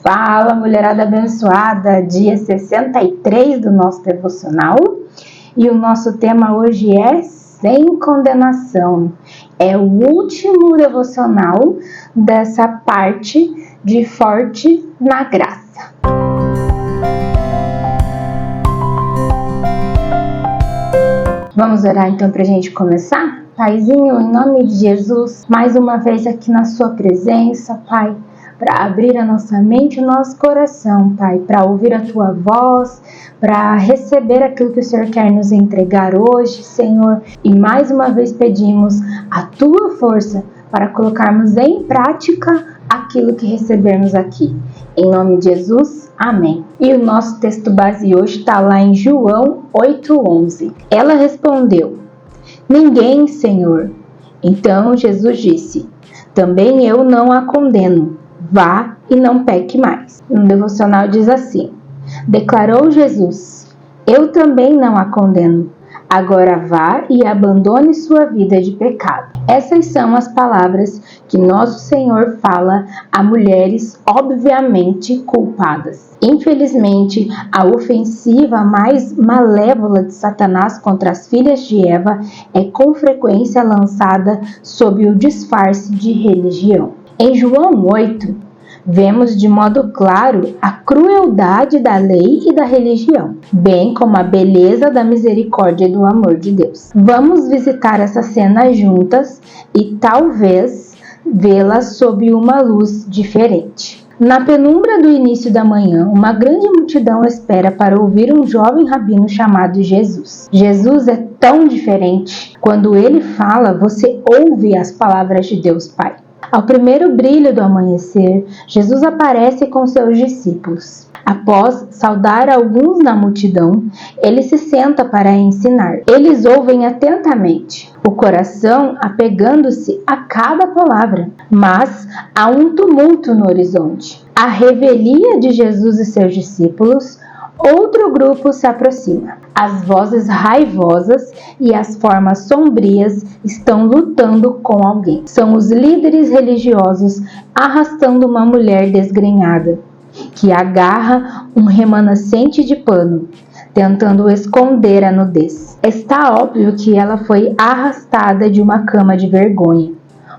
Fala, mulherada abençoada, dia 63 do nosso devocional, e o nosso tema hoje é sem condenação. É o último devocional dessa parte de Forte na Graça. Vamos orar então para a gente começar? Paizinho, em nome de Jesus, mais uma vez aqui na sua presença, Pai, para abrir a nossa mente e o nosso coração, Pai, para ouvir a Tua voz, para receber aquilo que o Senhor quer nos entregar hoje, Senhor. E mais uma vez pedimos a Tua força para colocarmos em prática aquilo que recebemos aqui. Em nome de Jesus, amém. E o nosso texto base hoje está lá em João 8:11. Ela respondeu: Ninguém, Senhor. Então Jesus disse: Também eu não a condeno. Vá e não peque mais. No devocional diz assim: Declarou Jesus: Eu também não a condeno. Agora vá e abandone sua vida de pecado. Essas são as palavras que nosso Senhor fala a mulheres obviamente culpadas. Infelizmente, a ofensiva mais malévola de Satanás contra as filhas de Eva é com frequência lançada sob o disfarce de religião. Em João 8, vemos de modo claro a crueldade da lei e da religião, bem como a beleza da misericórdia e do amor de Deus. Vamos visitar essa cena juntas e talvez vê-la sob uma luz diferente. Na penumbra do início da manhã, uma grande multidão espera para ouvir um jovem rabino chamado Jesus. Jesus é tão diferente. Quando ele fala, você ouve as palavras de Deus Pai. Ao primeiro brilho do amanhecer, Jesus aparece com seus discípulos. Após saudar alguns na multidão, ele se senta para ensinar. Eles ouvem atentamente, o coração apegando-se a cada palavra. Mas há um tumulto no horizonte. À revelia de Jesus e seus discípulos, outro grupo se aproxima. As vozes raivosas e as formas sombrias estão lutando com alguém. São os líderes religiosos arrastando uma mulher desgrenhada, que agarra um remanescente de pano, tentando esconder a nudez. Está óbvio que ela foi arrastada de uma cama de vergonha.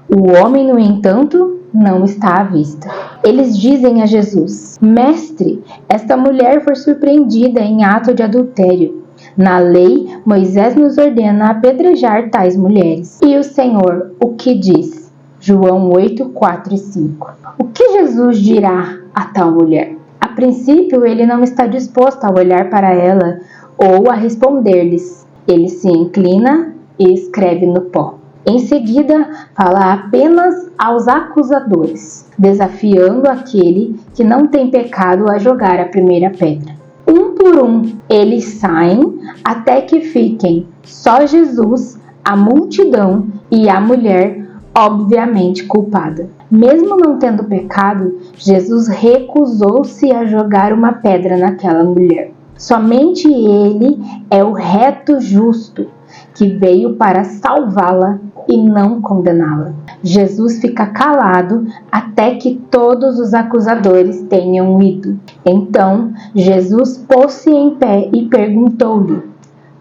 O homem, no entanto, não está à vista. Eles dizem a Jesus: Mestre, esta mulher foi surpreendida em ato de adultério. Na lei, Moisés nos ordena apedrejar tais mulheres. E o Senhor, o que diz? João 8, 4 e 5. O que Jesus dirá a tal mulher? A princípio, ele não está disposto a olhar para ela ou a responder-lhes. Ele se inclina e escreve no pó. Em seguida, fala apenas aos acusadores, desafiando aquele que não tem pecado a jogar a primeira pedra. Um por um, eles saem até que fiquem só Jesus, a multidão e a mulher obviamente culpada. Mesmo não tendo pecado, Jesus recusou-se a jogar uma pedra naquela mulher. Somente ele é o reto justo, que veio para salvá-la e não condená-la. Jesus fica calado até que todos os acusadores tenham ido. Então, Jesus pôs-se em pé e perguntou-lhe: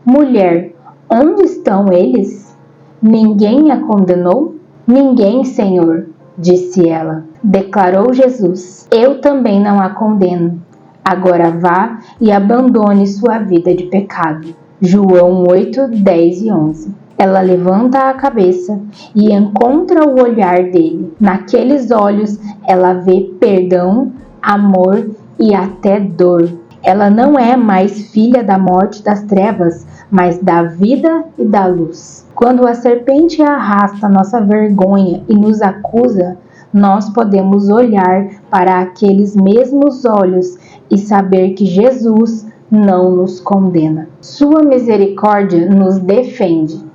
Mulher, onde estão eles? Ninguém a condenou? Ninguém, Senhor, disse ela. Declarou Jesus: Eu também não a condeno. Agora vá e abandone sua vida de pecado. João 8, 10 e 11. Ela levanta a cabeça e encontra o olhar dele. Naqueles olhos, ela vê perdão, amor e até dor. Ela não é mais filha da morte e das trevas, mas da vida e da luz. Quando a serpente arrasta nossa vergonha e nos acusa, nós podemos olhar para aqueles mesmos olhos e saber que Jesus não nos condena. Sua misericórdia nos defende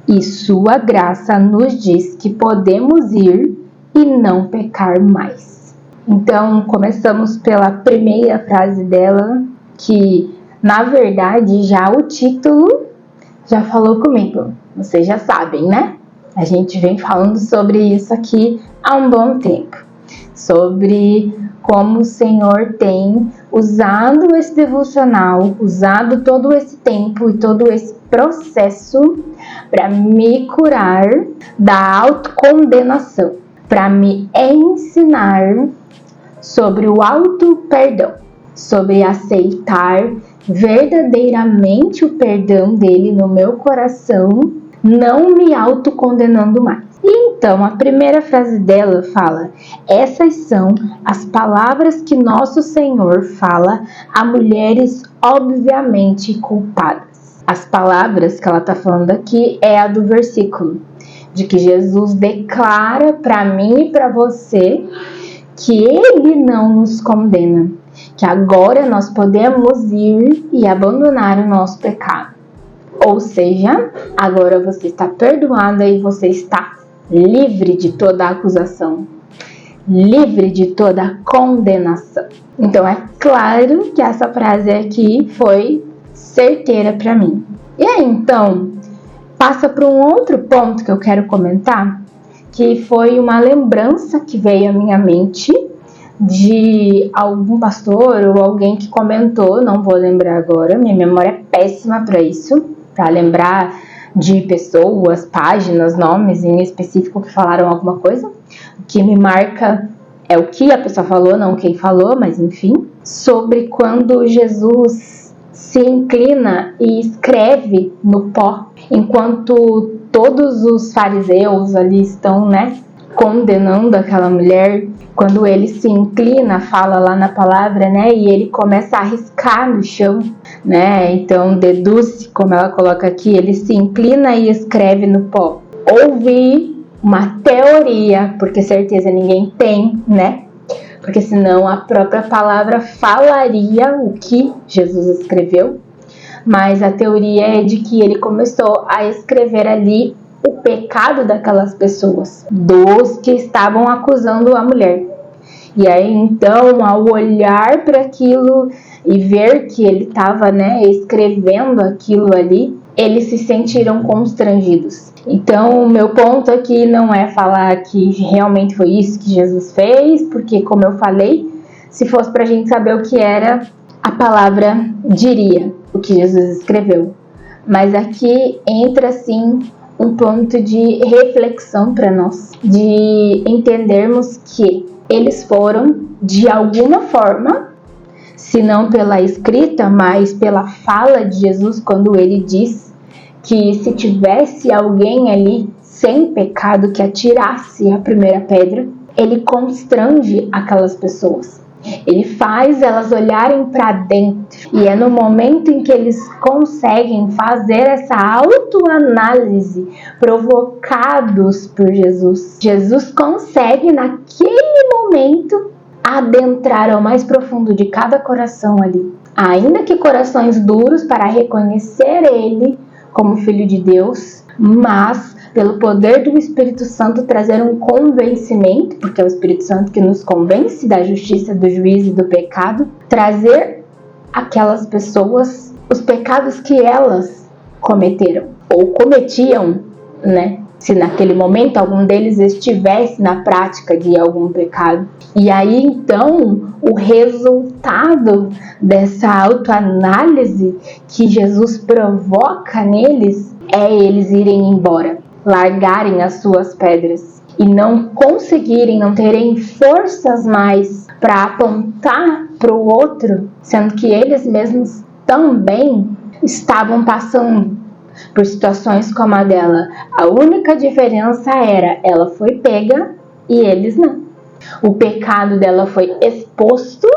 e sua graça nos diz que podemos ir e não pecar mais. Então, começamos pela primeira frase dela, que, na verdade, já o título já falou comigo. Vocês já sabem, né? A gente vem falando sobre isso aqui há um bom tempo. Sobre como o Senhor tem usado esse devocional, usado todo esse tempo e todo esse processo para me curar da autocondenação, para me ensinar sobre o auto-perdão, sobre aceitar verdadeiramente o perdão dele no meu coração, não me autocondenando mais. Então, a primeira frase dela fala: essas são as palavras que nosso Senhor fala a mulheres obviamente culpadas. As palavras que ela está falando aqui é a do versículo, de que Jesus declara para mim e para você que Ele não nos condena, que agora nós podemos ir e abandonar o nosso pecado. Ou seja, agora você está perdoada e você está livre de toda a acusação, livre de toda a condenação. Então é claro que essa frase aqui foi certeira para mim. E aí então, passa para um outro ponto que eu quero comentar, que foi uma lembrança que veio à minha mente de algum pastor ou alguém que comentou, não vou lembrar agora, minha memória é péssima para isso, para lembrar de pessoas, páginas, nomes em específico que falaram alguma coisa. O que me marca é o que a pessoa falou, não quem falou, mas enfim, sobre quando Jesus se inclina e escreve no pó, enquanto todos os fariseus ali estão, condenando aquela mulher. Quando ele se inclina, fala lá na palavra, e ele começa a riscar no chão, então deduz, como ela coloca aqui, ele se inclina e escreve no pó. Ouvi uma teoria, porque certeza ninguém tem, porque senão a própria palavra falaria o que Jesus escreveu, mas a teoria é de que ele começou a escrever ali o pecado daquelas pessoas, dos que estavam acusando a mulher. E aí então, ao olhar para aquilo e ver que ele estava escrevendo aquilo ali, eles se sentiram constrangidos. Então o meu ponto aqui não é falar que realmente foi isso que Jesus fez, porque como eu falei, se fosse para a gente saber o que era, a palavra diria o que Jesus escreveu. Mas aqui entra sim um ponto de reflexão para nós, de entendermos que eles foram, de alguma forma, se não pela escrita, mas pela fala de Jesus, quando ele diz que se tivesse alguém ali sem pecado que atirasse a primeira pedra, ele constrange aquelas pessoas. Ele faz elas olharem para dentro. E é no momento em que eles conseguem fazer essa autoanálise, provocados por Jesus. Jesus consegue, naquele momento, adentrar ao mais profundo de cada coração ali. Ainda que corações duros para reconhecer Ele como Filho de Deus, mas pelo poder do Espírito Santo trazer um convencimento, porque é o Espírito Santo que nos convence da justiça, do juízo e do pecado, trazer aquelas pessoas os pecados que elas cometeram, ou cometiam, se naquele momento algum deles estivesse na prática de algum pecado. E aí então o resultado dessa autoanálise que Jesus provoca neles é eles irem embora, largarem as suas pedras e não conseguirem, não terem forças mais para apontar para o outro, sendo que eles mesmos também estavam passando por situações como a dela. A única diferença era, ela foi pega e eles não. O pecado dela foi exposto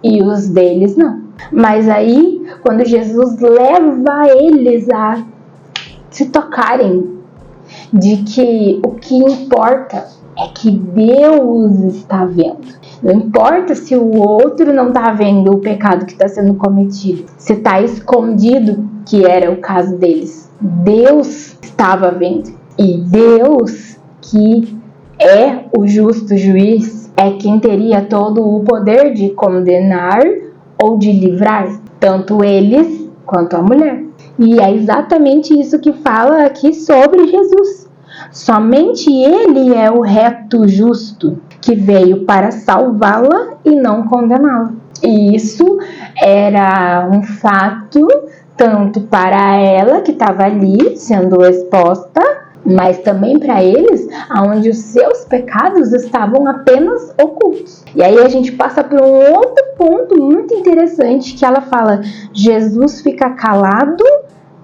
e os deles não. Mas aí, quando Jesus leva eles a se tocarem de que o que importa é que Deus está vendo. Não importa se o outro não está vendo o pecado que está sendo cometido, se está escondido, que era o caso deles. Deus estava vendo. E Deus, que é o justo juiz, é quem teria todo o poder de condenar ou de livrar, tanto eles quanto a mulher. E é exatamente isso que fala aqui sobre Jesus. Somente Ele é o reto justo, que veio para salvá-la e não condená-la. E isso era um fato tanto para ela que estava ali sendo exposta, mas também para eles, onde os seus pecados estavam apenas ocultos. E aí a gente passa por um outro ponto muito interessante, que ela fala: Jesus fica calado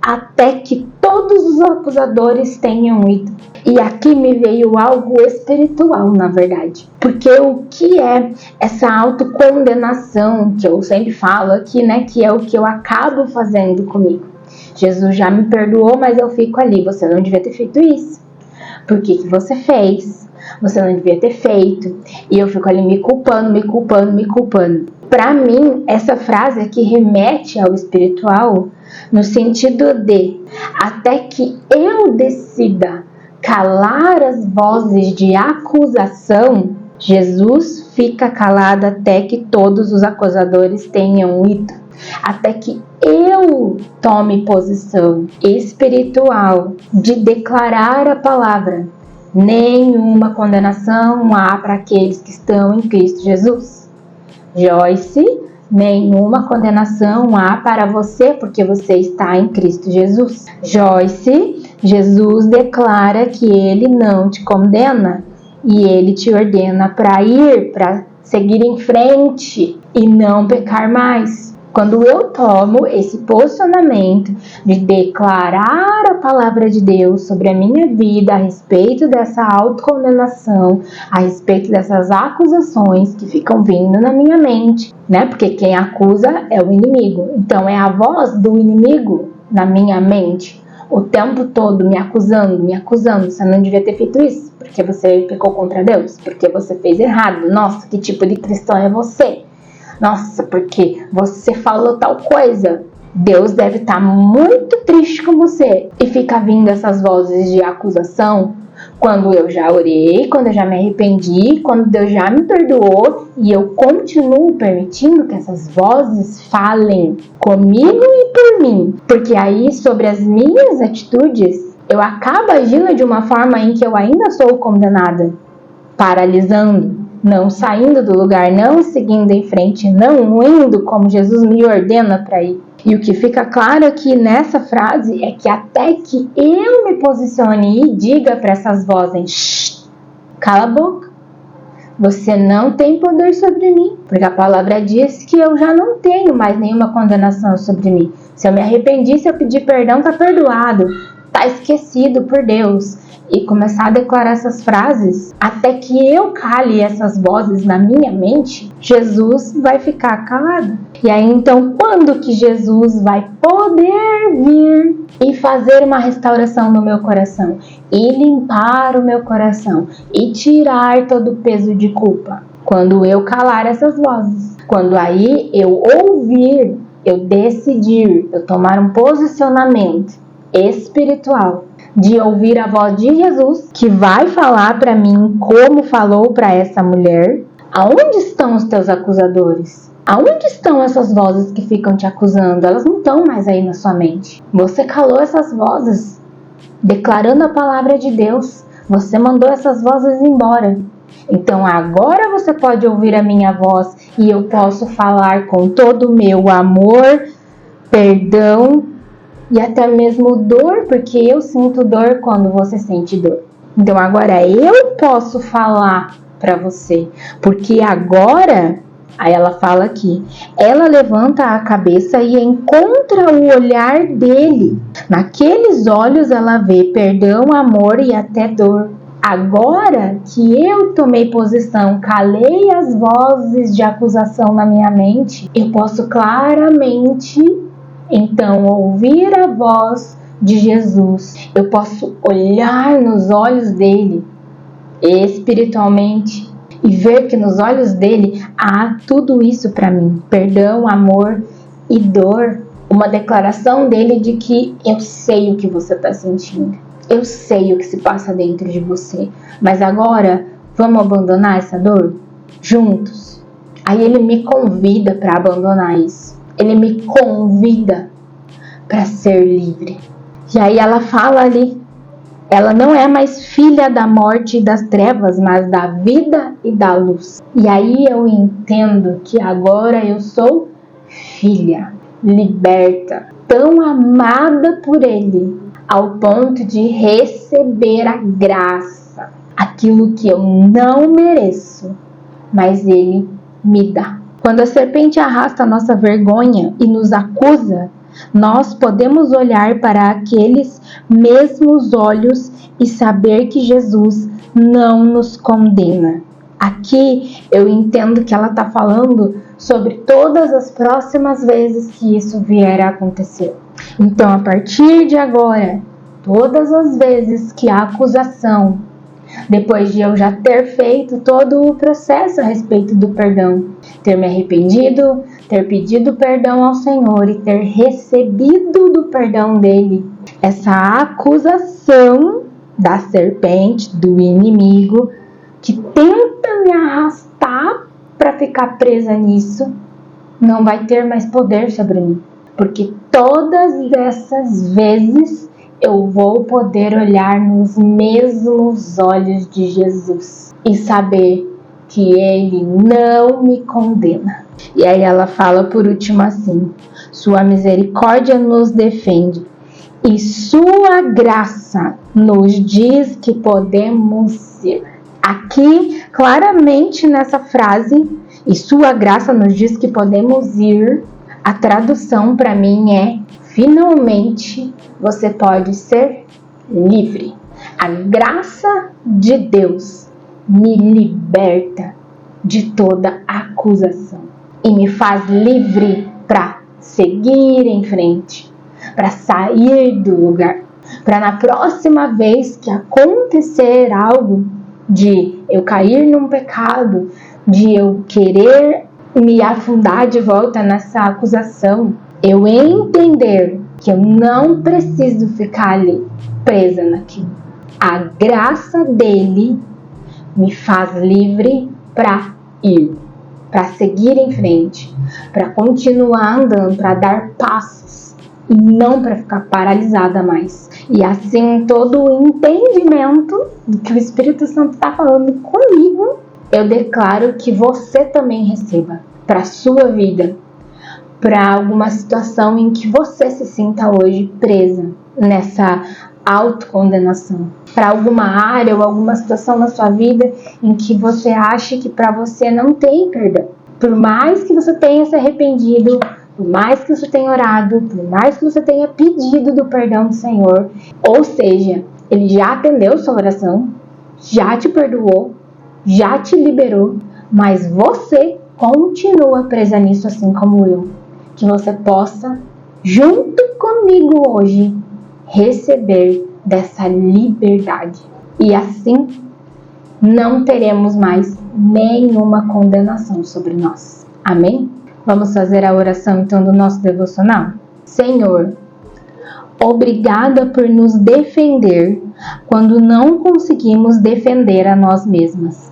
até que todos os acusadores tenham ido. E aqui me veio algo espiritual, na verdade. Porque o que é essa autocondenação que eu sempre falo aqui, né? Que é o que eu acabo fazendo comigo. Jesus já me perdoou, mas eu fico ali. Você não devia ter feito isso. Por que que você fez? Você não devia ter feito. E eu fico ali me culpando. Para mim, essa frase aqui remete ao espiritual no sentido de: até que eu decida calar as vozes de acusação, Jesus fica calado até que todos os acusadores tenham ido. Até que eu tome posição espiritual de declarar a palavra: nenhuma condenação há para aqueles que estão em Cristo Jesus. Joyce, nenhuma condenação há para você porque você está em Cristo Jesus. Joyce, Jesus declara que ele não te condena e ele te ordena para ir, para seguir em frente e não pecar mais. Quando eu tomo esse posicionamento de declarar a palavra de Deus sobre a minha vida a respeito dessa autocondenação, a respeito dessas acusações que ficam vindo na minha mente, né? Porque quem acusa é o inimigo. Então é a voz do inimigo na minha mente o tempo todo me acusando. Você não devia ter feito isso, porque você pecou contra Deus, porque você fez errado. Nossa, que tipo de cristão é você? Nossa, porque você falou tal coisa. Deus deve estar muito triste com você. E fica vindo essas vozes de acusação quando eu já orei, quando eu já me arrependi, quando Deus já me perdoou, e eu continuo permitindo que essas vozes falem comigo e por mim. Porque aí, sobre as minhas atitudes, eu acabo agindo de uma forma em que eu ainda sou condenada, paralisando, não saindo do lugar, não seguindo em frente, não indo como Jesus me ordena para ir. E o que fica claro aqui nessa frase é que até que eu me posicione e diga para essas vozes: cala a boca, você não tem poder sobre mim, porque a palavra diz que eu já não tenho mais nenhuma condenação sobre mim. Se eu me arrependi, se eu pedir perdão, tá perdoado, tá esquecido por Deus. E começar a declarar essas frases, até que eu cale essas vozes na minha mente, Jesus vai ficar calado. E aí então, quando que Jesus vai poder vir e fazer uma restauração no meu coração? E limpar o meu coração? E tirar todo o peso de culpa? Quando eu calar essas vozes. Quando aí eu ouvir, eu decidir, eu tomar um posicionamento espiritual de ouvir a voz de Jesus, que vai falar para mim como falou para essa mulher: aonde estão os teus acusadores? Aonde estão essas vozes que ficam te acusando? Elas não estão mais aí na sua mente. Você calou essas vozes, declarando a palavra de Deus. Você mandou essas vozes embora. Então agora você pode ouvir a minha voz e eu posso falar com todo o meu amor, perdão e até mesmo dor, porque eu sinto dor quando você sente dor. Então agora eu posso falar para você, porque agora, aí ela fala aqui, ela levanta a cabeça e encontra o olhar dele. Naqueles olhos ela vê perdão, amor e até dor. Agora que eu tomei posição, calei as vozes de acusação na minha mente, eu posso claramente então ouvir a voz de Jesus. Eu posso olhar nos olhos dele espiritualmente e ver que nos olhos dele há tudo isso para mim: perdão, amor e dor. Uma declaração dele de que eu sei o que você está sentindo, eu sei o que se passa dentro de você, mas agora vamos abandonar essa dor juntos? Aí ele me convida para abandonar isso. Ele me convida para ser livre. E aí ela fala ali Ela não é mais filha da morte e das trevas, mas da vida e da luz. E aí eu entendo que agora eu sou filha, liberta, tão amada por Ele, ao ponto de receber a graça, aquilo que eu não mereço, mas Ele me dá. Quando a serpente arrasta a nossa vergonha e nos acusa, nós podemos olhar para aqueles mesmos olhos e saber que Jesus não nos condena. Aqui eu entendo que ela está falando sobre todas as próximas vezes que isso vier a acontecer. Então, a partir de agora, todas as vezes que a acusação, depois de eu já ter feito todo o processo a respeito do perdão, ter me arrependido, ter pedido perdão ao Senhor e ter recebido do perdão dele, essa acusação da serpente, do inimigo, que tenta me arrastar para ficar presa nisso, não vai ter mais poder sobre mim. Porque todas essas vezes eu vou poder olhar nos mesmos olhos de Jesus e saber que Ele não me condena. E aí ela fala por último assim: sua misericórdia nos defende e sua graça nos diz que podemos ir. Aqui, claramente nessa frase, e sua graça nos diz que podemos ir, a tradução para mim é: finalmente você pode ser livre. A graça de Deus me liberta de toda acusação e me faz livre para seguir em frente, para sair do lugar, para na próxima vez que acontecer algo de eu cair num pecado, de eu querer me afundar de volta nessa acusação, eu entender que eu não preciso ficar ali presa naquilo. A graça dele me faz livre para ir, para seguir em frente, para continuar andando, para dar passos e não para ficar paralisada mais. E assim, todo o entendimento do que o Espírito Santo está falando comigo, eu declaro que você também receba para a sua vida, para alguma situação em que você se sinta hoje presa nessa autocondenação, para alguma área ou alguma situação na sua vida em que você acha que para você não tem perdão. Por mais que você tenha se arrependido, por mais que você tenha orado, por mais que você tenha pedido do perdão do Senhor, ou seja, Ele já atendeu sua oração, já te perdoou, já te liberou, mas você continua presa nisso assim como eu. Que você possa, junto comigo hoje, receber dessa liberdade. E assim, não teremos mais nenhuma condenação sobre nós. Amém? Vamos fazer a oração então do nosso devocional? Senhor, obrigada por nos defender quando não conseguimos defender a nós mesmas.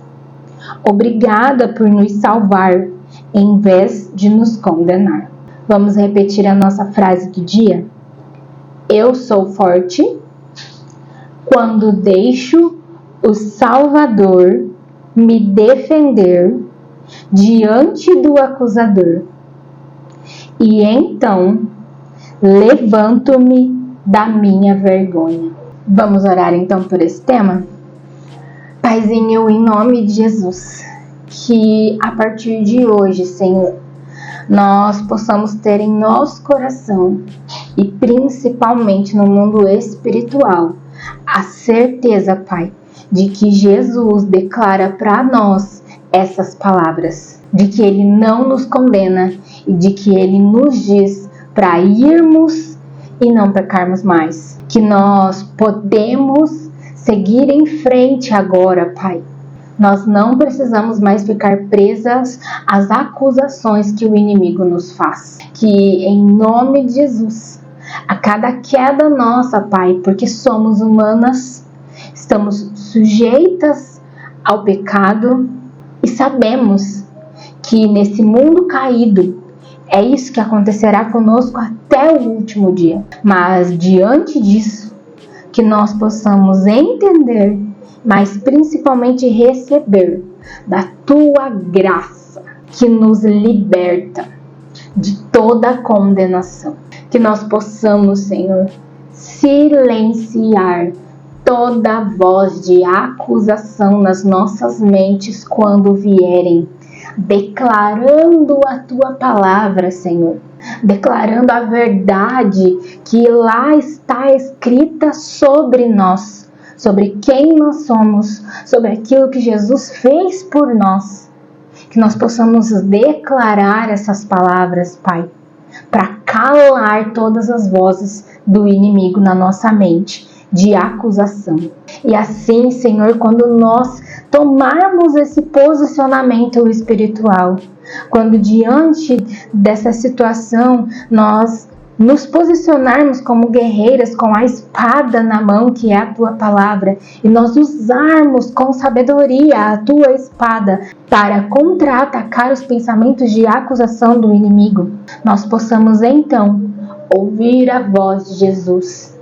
Obrigada por nos salvar em vez de nos condenar. Vamos repetir a nossa frase do dia? Eu sou forte quando deixo o Salvador me defender diante do acusador. E então levanto-me da minha vergonha. Vamos orar então por esse tema? Paizinho, em nome de Jesus, que a partir de hoje, Senhor, nós possamos ter em nosso coração e principalmente no mundo espiritual a certeza, Pai, de que Jesus declara para nós essas palavras, de que Ele não nos condena e de que Ele nos diz para irmos e não pecarmos mais, que nós podemos seguir em frente agora, Pai. Nós não precisamos mais ficar presas às acusações que o inimigo nos faz. Que em nome de Jesus, a cada queda nossa, Pai, porque somos humanas, estamos sujeitas ao pecado e sabemos que nesse mundo caído é isso que acontecerá conosco até o último dia. Mas diante disso, que nós possamos entender, mas principalmente receber da tua graça que nos liberta de toda condenação. Que nós possamos, Senhor, silenciar toda voz de acusação nas nossas mentes quando vierem, declarando a tua palavra, Senhor, declarando a verdade que lá está escrita sobre nós, sobre quem nós somos, sobre aquilo que Jesus fez por nós. Que nós possamos declarar essas palavras, Pai, para calar todas as vozes do inimigo na nossa mente de acusação. E assim, Senhor, quando nós tomarmos esse posicionamento espiritual, quando diante dessa situação nós nos posicionarmos como guerreiras com a espada na mão, que é a tua palavra, e nós usarmos com sabedoria a tua espada para contra-atacar os pensamentos de acusação do inimigo, nós possamos então ouvir a voz de Jesus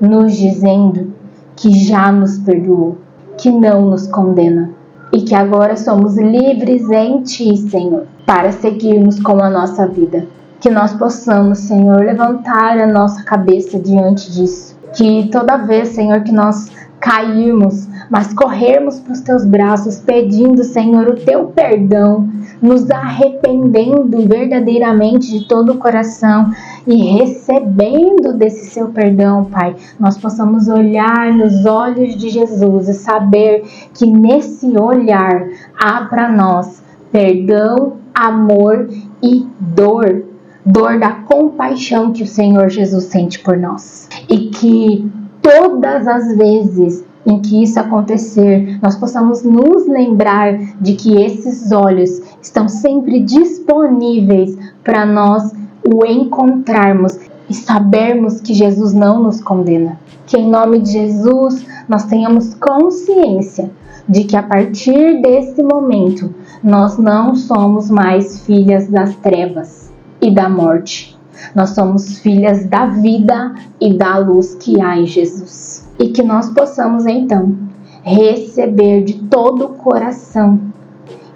nos dizendo que já nos perdoou, que não nos condena e que agora somos livres em Ti, Senhor, para seguirmos com a nossa vida. Que nós possamos, Senhor, levantar a nossa cabeça diante disso. Que toda vez, Senhor, que nós cairmos, mas corrermos para os Teus braços, pedindo, Senhor, o Teu perdão, nos arrependendo verdadeiramente de todo o coração e recebendo desse Seu perdão, Pai, nós possamos olhar nos olhos de Jesus e saber que nesse olhar há para nós perdão, amor e dor da compaixão que o Senhor Jesus sente por nós. E que todas as vezes em que isso acontecer, nós possamos nos lembrar de que esses olhos estão sempre disponíveis para nós o encontrarmos e sabermos que Jesus não nos condena. Que em nome de Jesus nós tenhamos consciência de que a partir desse momento nós não somos mais filhas das trevas e da morte. Nós somos filhas da vida e da luz que há em Jesus. E que nós possamos então receber de todo o coração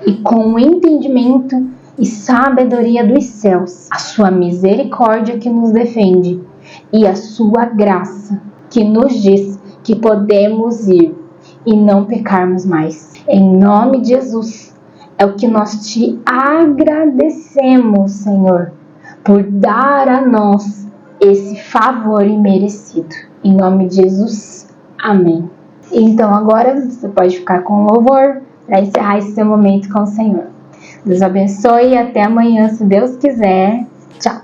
e com o entendimento e sabedoria dos céus a sua misericórdia que nos defende e a sua graça que nos diz que podemos ir e não pecarmos mais. Em nome de Jesus, é o que nós te agradecemos, Senhor, por dar a nós esse favor imerecido. Em nome de Jesus, amém. Então agora você pode ficar com louvor para encerrar esse seu momento com o Senhor. Deus abençoe e até amanhã, se Deus quiser. Tchau.